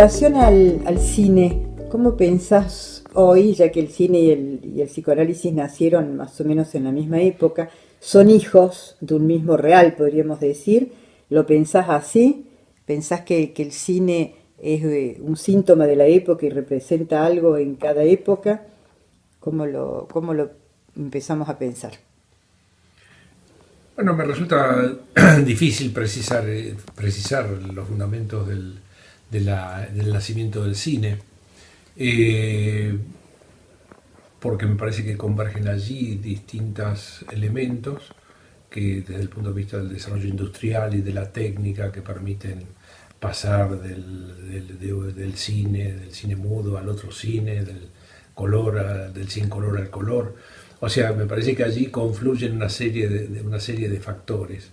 relación al cine, ¿cómo pensás hoy, ya que el cine y el psicoanálisis nacieron más o menos en la misma época, son hijos de un mismo real, podríamos decir? ¿Lo pensás así? ¿Pensás que el cine es un síntoma de la época y representa algo en cada época? ¿Cómo lo empezamos a pensar? Bueno, me resulta difícil precisar los fundamentos del nacimiento del cine, eh, porque me parece que convergen allí distintos elementos que desde el punto de vista del desarrollo industrial y de la técnica que permiten pasar del cine mudo al otro cine, del sin color al color. O sea, me parece que allí confluyen una serie de factores.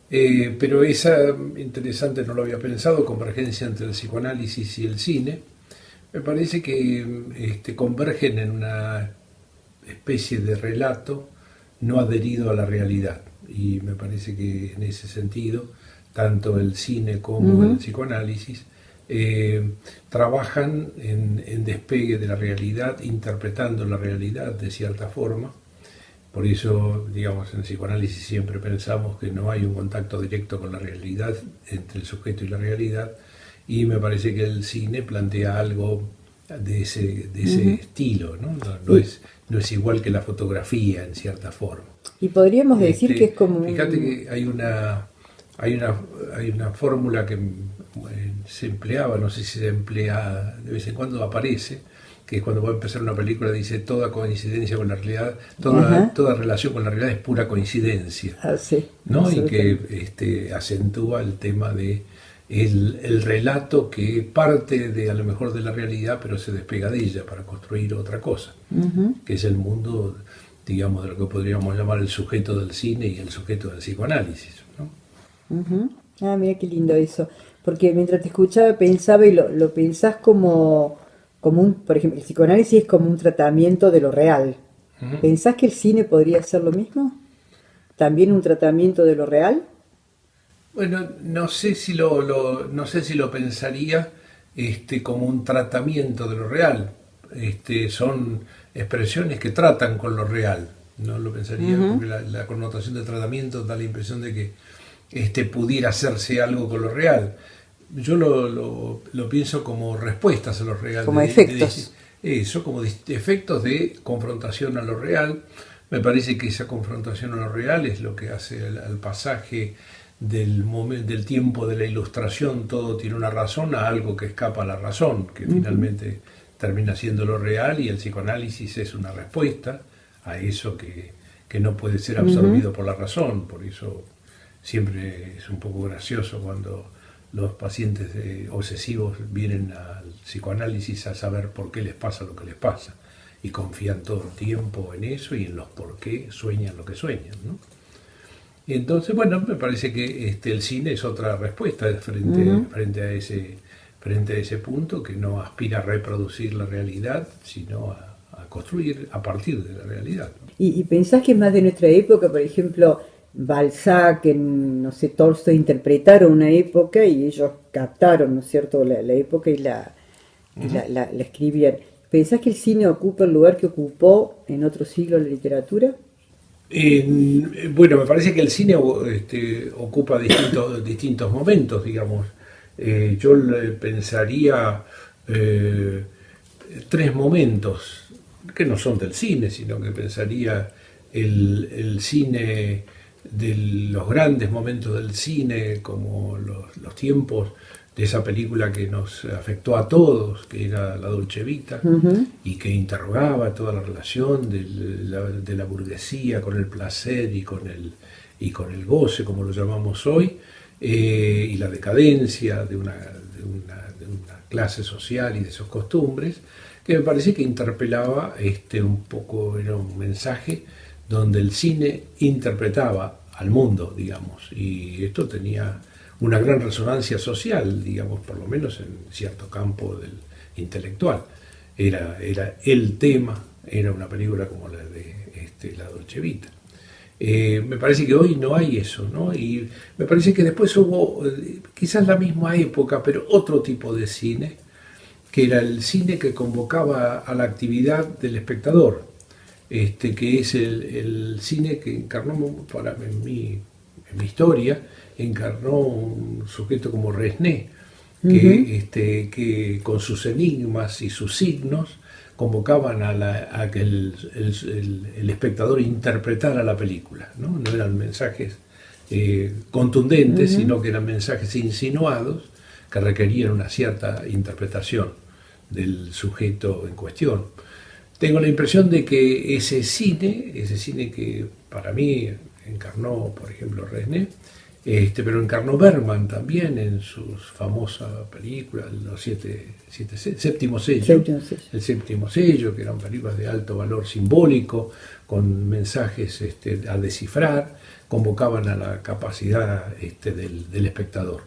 Pero esa, interesante, no lo había pensado, convergencia entre el psicoanálisis y el cine, me parece que convergen en una especie de relato no adherido a la realidad. Y me parece que en ese sentido, tanto el cine como el Ujú. psicoanálisis trabajan en despegue de la realidad, interpretando la realidad de cierta forma. Por eso, digamos, en el psicoanálisis siempre pensamos que no hay un contacto directo con la realidad entre el sujeto y la realidad, y me parece que el cine plantea algo de ese Ujú. estilo, ¿no? Y, No es igual que la fotografía en cierta forma. y podríamos decir que es Este, como fíjate un... que hay una, hay una fórmula que se empleaba, no sé si se emplea de vez en cuando, aparece, que es cuando va a empezar una película, dice toda coincidencia con la realidad, Ajá, toda relación con la realidad es pura coincidencia, sí, ¿no? Y que absolutamente. acentúa el tema de el relato que parte de a lo mejor de la realidad, pero se despega de ella para construir otra cosa, Ujú, que es el mundo, digamos, de lo que podríamos llamar el sujeto del cine y el sujeto del psicoanálisis, ¿no? ujú. Ah, mira qué lindo eso. Porque mientras te escuchaba pensaba y lo pensás como un, por ejemplo, el psicoanálisis es como un tratamiento de lo real. Ujú. ¿Pensás que el cine podría ser lo mismo? ¿También un tratamiento de lo real? Bueno, no sé si lo pensaría como un tratamiento de lo real. Son expresiones que tratan con lo real. No lo pensaría Ujú, porque la connotación de tratamiento da la impresión de que pudiera hacerse algo con lo real. Yo lo pienso como respuestas a lo real, como efectos. eso, como efectos de confrontación a lo real. Me parece que esa confrontación a lo real es lo que hace al pasaje del tiempo de la ilustración, todo tiene una razón, a algo que escapa a la razón, que Ujú, finalmente termina siendo lo real, y el psicoanálisis es una respuesta a eso que no puede ser ujú. absorbido por la razón. Por eso siempre es un poco gracioso cuando los pacientes obsesivos vienen al psicoanálisis a saber por qué les pasa lo que les pasa, y confían todo el tiempo en eso y en los por qué sueñan lo que sueñan, ¿no? Y entonces, bueno, me parece que el cine es otra respuesta Ujú. frente a ese punto, que no aspira a reproducir la realidad, sino a construir a partir de la realidad, ¿no? Y pensás que es más de nuestra época, por ejemplo, Balzac, no sé, Tolstoy interpretaron una época y ellos captaron, ¿no es cierto?, la época y la escribían. ¿Pensás que el cine ocupa el lugar que ocupó en otro siglo la literatura? Bueno, me parece que el cine ocupa distintos momentos, digamos. Yo pensaría eh, tres momentos, que no son del cine, sino que pensaría el cine de los grandes momentos del cine, como los tiempos de esa película que nos afectó a todos, que era La Dolce Vita, Ujú, y que interrogaba toda la relación de la burguesía con el placer y con el goce, como lo llamamos hoy, y la decadencia de una clase social y de sus costumbres, que me parece que interpelaba un poco, era un mensaje donde el cine interpretaba al mundo, digamos, y esto tenía una gran resonancia social, digamos, por lo menos en cierto campo del intelectual. Era el tema, era una película como la de La Dolce Vita. Me parece que hoy no hay eso, ¿no? Y me parece que después hubo quizás la misma época, pero otro tipo de cine, que era el cine que convocaba a la actividad del espectador, que es el cine que encarnó, en mi historia, encarnó un sujeto como Resné, que con sus enigmas y sus signos convocaban a que el espectador interpretara la película, ¿no? No eran mensajes contundentes, sino que eran mensajes insinuados que requerían una cierta interpretación del sujeto en cuestión. Tengo la impresión de que ese cine que para mí encarnó, por ejemplo, Resné, pero encarnó Bergman también en sus famosas películas, Séptimo Sello, el Séptimo Sello, que eran películas de alto valor simbólico, con mensajes a descifrar, convocaban a la capacidad del espectador.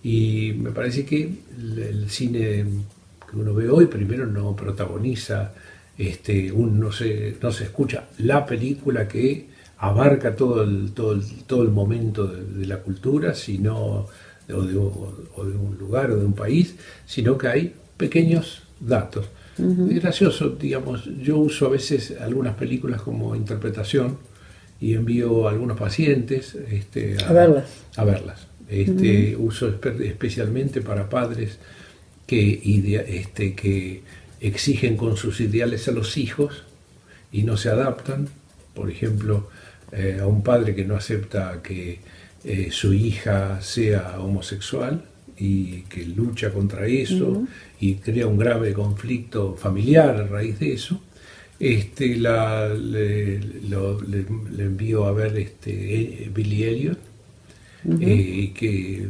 Y me parece que el cine que uno ve hoy, primero no protagoniza, no se escucha la película que abarca todo el momento de la cultura, sino o de un lugar o de un país, sino que hay pequeños datos. Es gracioso, digamos, yo uso a veces algunas películas como interpretación y envío a algunos pacientes a verlas. Uso especialmente para padres que exigen con sus ideales a los hijos y no se adaptan. Por ejemplo, a un padre que no acepta que su hija sea homosexual y que lucha contra eso y crea un grave conflicto familiar a raíz de eso, le envío a ver Billy Elliot, que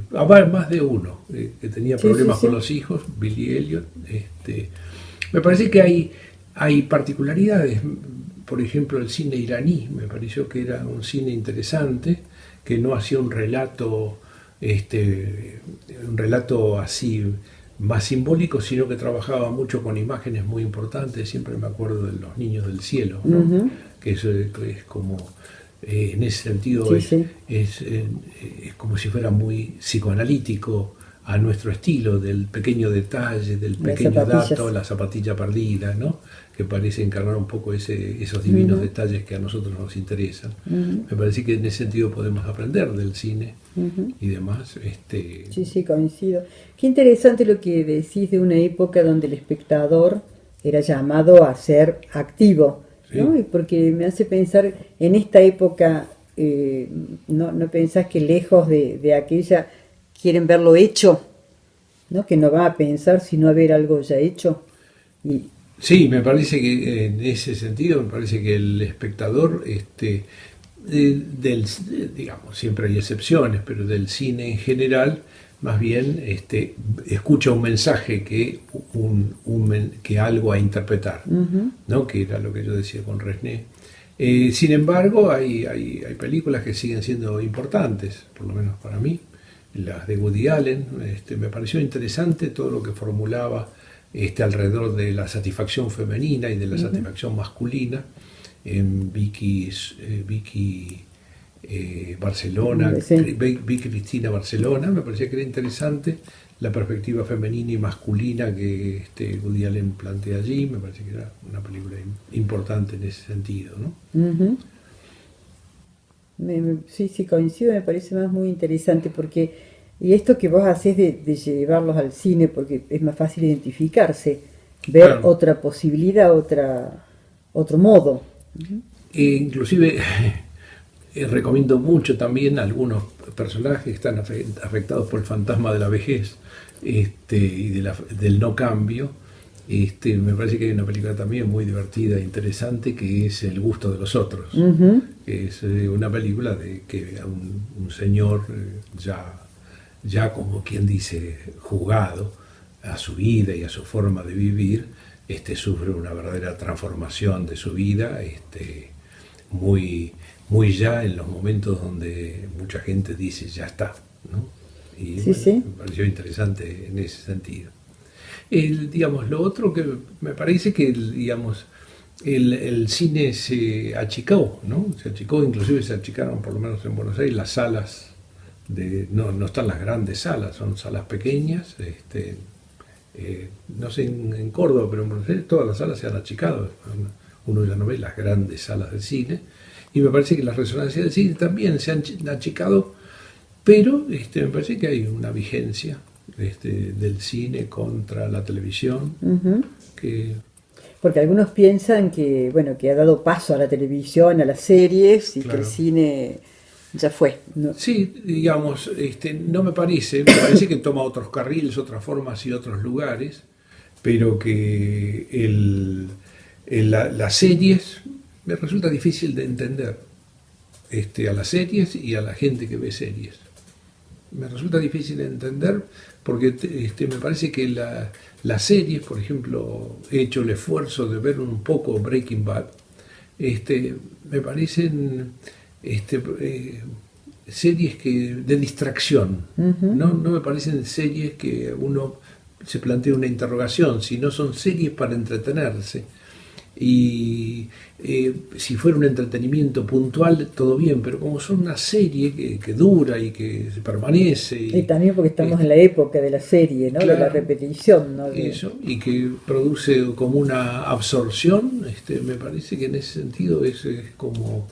más de uno que tenía problemas con los hijos, Billy Elliot. Me parece que hay particularidades. Por ejemplo, el cine iraní me pareció que era un cine interesante, que no hacía un relato así más simbólico, sino que trabajaba mucho con imágenes muy importantes. Siempre me acuerdo de Los Niños del Cielo, ¿no? Que eso es como, en ese sentido, es como si fuera muy psicoanalítico a nuestro estilo, del pequeño detalle, del pequeño dato, la zapatilla perdida, ¿no? Que parece encarnar un poco esos divinos detalles que a nosotros nos interesan. Me parece que en ese sentido podemos aprender del cine y demás. Sí, coincido. Qué interesante lo que decís de una época donde el espectador era llamado a ser activo, ¿no? Y porque me hace pensar, en esta época, ¿no pensás que lejos de aquella quieren verlo hecho, ¿no? Que no va a pensar sino a ver algo ya hecho? Sí, me parece que en ese sentido, me parece que el espectador, digamos, siempre hay excepciones, pero del cine en general, más bien escucha un mensaje que algo a interpretar, ¿no? Que era lo que yo decía con Resné. Sin embargo, hay películas que siguen siendo importantes, por lo menos para mí, las de Woody Allen. Me pareció interesante todo lo que formulaba alrededor de la satisfacción femenina y de la satisfacción masculina en Vicky Barcelona, Vicky Cristina Barcelona. Me parecía que era interesante la perspectiva femenina y masculina que Woody Allen plantea allí. Me parece que era una película importante en ese sentido, ¿no? Sí, coincido, me parece más muy interesante porque, y esto que vos hacés de llevarlos al cine, porque es más fácil identificarse, ver otra posibilidad, otro modo. Inclusive recomiendo mucho también a algunos personajes que están afectados por el fantasma de la vejez y del no cambio. Me parece que hay una película también muy divertida e interesante que es El gusto de los otros, que es una película de que un señor ya como quien dice jugado a su vida y a su forma de vivir, sufre una verdadera transformación de su vida, muy ya en los momentos donde mucha gente dice ya está, ¿no? Y me pareció interesante en ese sentido. Digamos, lo otro que me parece que, digamos, el cine se achicó, ¿no? Se achicó, inclusive se achicaron, por lo menos en Buenos Aires, las salas no están las grandes salas, son salas pequeñas, no sé en Córdoba, pero en Buenos Aires todas las salas se han achicado, uno ya no ve las grandes salas de cine, y me parece que las resonancias del cine también se han achicado, pero me parece que hay una vigencia del cine contra la televisión, que... Porque algunos piensan que, bueno, que ha dado paso a la televisión, a las series, y Claro. que el cine ya fue, ¿no? Sí, digamos, no me parece que toma otros carriles, otras formas y otros lugares, pero que las series me resulta difícil de entender, a las series y a la gente que ve series. Me resulta difícil de entender porque me parece que las series, por ejemplo, he hecho el esfuerzo de ver un poco Breaking Bad, me parecen series de distracción. No me parecen series que uno se plantea una interrogación, sino son series para entretenerse. Y si fuera un entretenimiento puntual, todo bien, pero como son una serie que dura y que se permanece. Y también porque estamos en la época de la serie, ¿no? Claro, de la repetición, ¿no? Eso, y que produce como una absorción, me parece que en ese sentido es como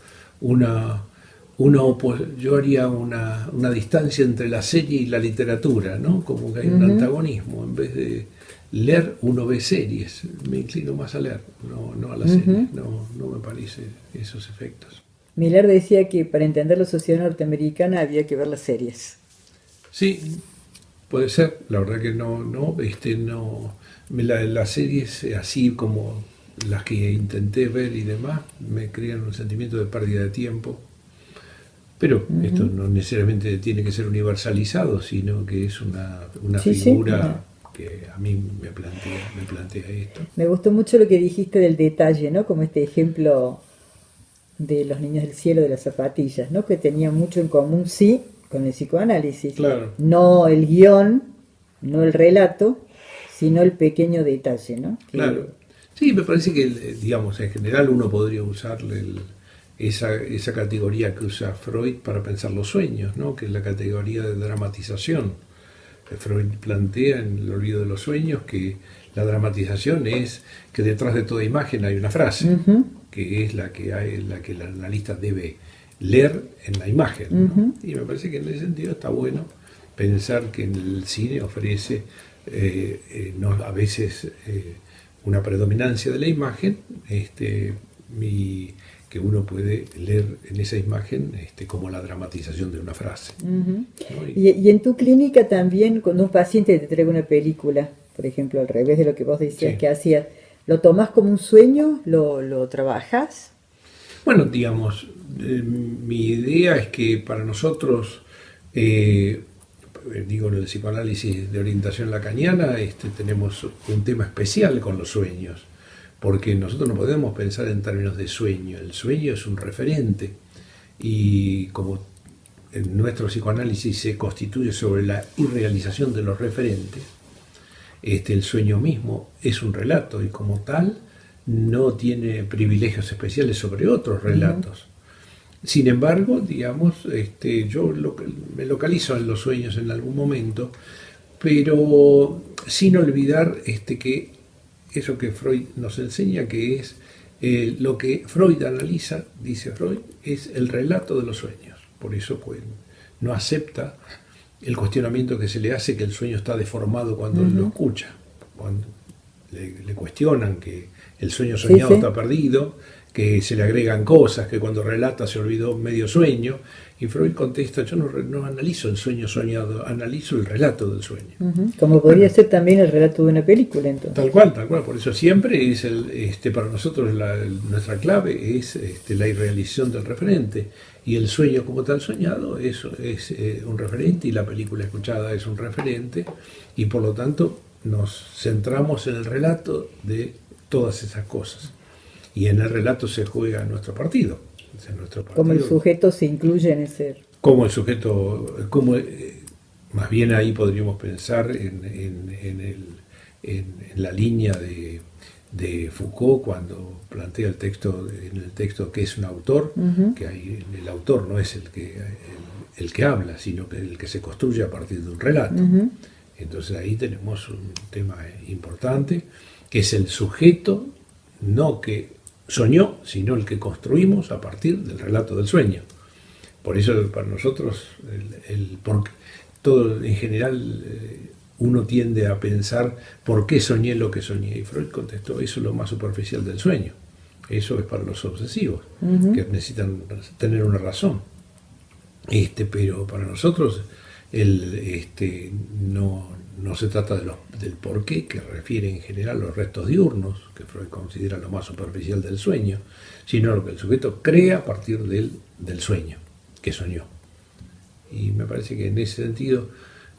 yo haría una distancia entre la serie y la literatura, ¿no? Como que hay un antagonismo. En vez de leer, uno ve series. Me inclino más a leer, no a la serie. No me parece esos efectos. Miller decía que para entender la sociedad norteamericana había que ver las series. Sí, puede ser. La verdad que no. Las series, así como las que intenté ver y demás, me crean un sentimiento de pérdida de tiempo. Pero esto no necesariamente tiene que ser universalizado, sino que es una figura que a mí me plantea esto. Me gustó mucho lo que dijiste del detalle, ¿no? Como este ejemplo de los niños del cielo, de las zapatillas, ¿no? Que tenían mucho en común, sí, con el psicoanálisis. Claro. No el guión, no el relato, sino el pequeño detalle, ¿no? Claro. Sí, me parece que, digamos, en general uno podría usarle esa categoría que usa Freud para pensar los sueños, ¿no? Que es la categoría de dramatización. Freud plantea en El olvido de los sueños que la dramatización es que detrás de toda imagen hay una frase, que es la que el analista debe leer en la imagen, ¿no? Y me parece que en ese sentido está bueno pensar que en el cine ofrece a veces una predominancia de la imagen, que uno puede leer en esa imagen como la dramatización de una frase. ¿No? Y en tu clínica también, cuando un paciente te trae una película, por ejemplo, al revés de lo que vos decías que hacías, ¿lo tomás como un sueño? ¿Lo trabajas? Bueno, digamos, mi idea es que para nosotros, digo, en el psicoanálisis de orientación lacaniana, tenemos un tema especial con los sueños, porque nosotros no podemos pensar en términos de sueño. El sueño es un referente y como en nuestro psicoanálisis se constituye sobre la irrealización de los referentes, el sueño mismo es un relato y como tal no tiene privilegios especiales sobre otros relatos. Sin embargo, digamos, yo me localizo en los sueños en algún momento, pero sin olvidar que eso que Freud nos enseña, que es lo que Freud analiza, dice Freud, es el relato de los sueños. Por eso pues, no acepta el cuestionamiento que se le hace que el sueño está deformado cuando lo escucha. Cuando le cuestionan que el sueño soñado está perdido, que se le agregan cosas, que cuando relata se olvidó medio sueño, y Freud contesta, yo no analizo el sueño soñado, analizo el relato del sueño. Como podría ser también el relato de una película, entonces. Tal cual, por eso siempre es para nosotros nuestra clave es la irrealización del referente, y el sueño como tal soñado es un referente, y la película escuchada es un referente, y por lo tanto nos centramos en el relato de todas esas cosas. Y en el relato se juega nuestro partido. Como el sujeto se incluye en ese... Como el sujeto, más bien ahí podríamos pensar en la línea de Foucault cuando plantea en el texto que es un autor, que el autor no es el que habla, sino que el que se construye a partir de un relato. Entonces ahí tenemos un tema importante, que es el sujeto, no que soñó, sino el que construimos a partir del relato del sueño. Por eso para nosotros, porque todo en general uno tiende a pensar ¿por qué soñé lo que soñé? Y Freud contestó, eso es lo más superficial del sueño. Eso es para los obsesivos, que necesitan tener una razón. Pero para nosotros no se trata del porqué, que refiere en general a los restos diurnos, que Freud considera lo más superficial del sueño, sino lo que el sujeto crea a partir del sueño, que soñó. Y me parece que en ese sentido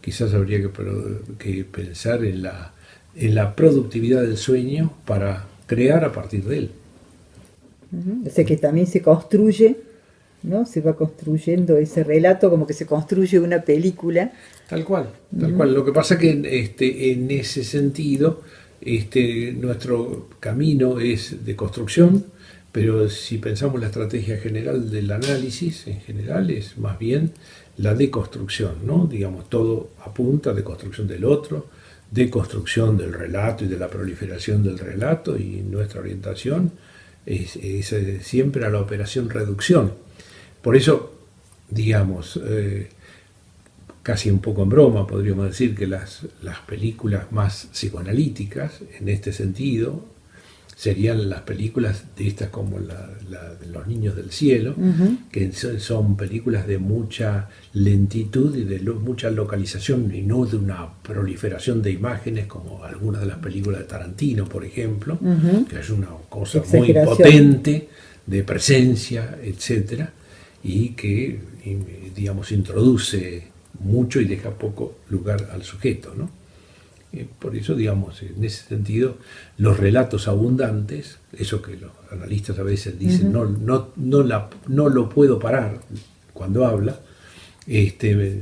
quizás habría que pensar en la productividad del sueño para crear a partir de él. O sea que también se construye, ¿no? Se va construyendo ese relato como que se construye una película. Tal cual, tal cual. Lo que pasa es que en ese sentido nuestro camino es de construcción, pero si pensamos la estrategia general del análisis, en general es más bien la deconstrucción, ¿no? Digamos, todo apunta a deconstrucción del otro, deconstrucción del relato y de la proliferación del relato, y nuestra orientación es siempre a la operación reducción. Por eso, digamos, casi un poco en broma podríamos decir que las películas más psicoanalíticas en este sentido serían las películas de estas como la de Los Niños del Cielo, que son películas de mucha lentitud y de mucha localización, y no de una proliferación de imágenes como algunas de las películas de Tarantino, por ejemplo, que es una cosa muy potente de presencia, etcétera, y que, digamos, introduce mucho y deja poco lugar al sujeto, ¿no? Por eso, digamos, en ese sentido, los relatos abundantes, eso que los analistas a veces dicen, no lo puedo parar cuando habla,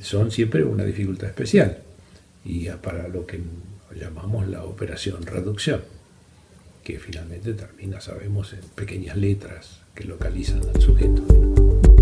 son siempre una dificultad especial, y para lo que llamamos la operación reducción, que finalmente termina, sabemos, en pequeñas letras que localizan al sujeto.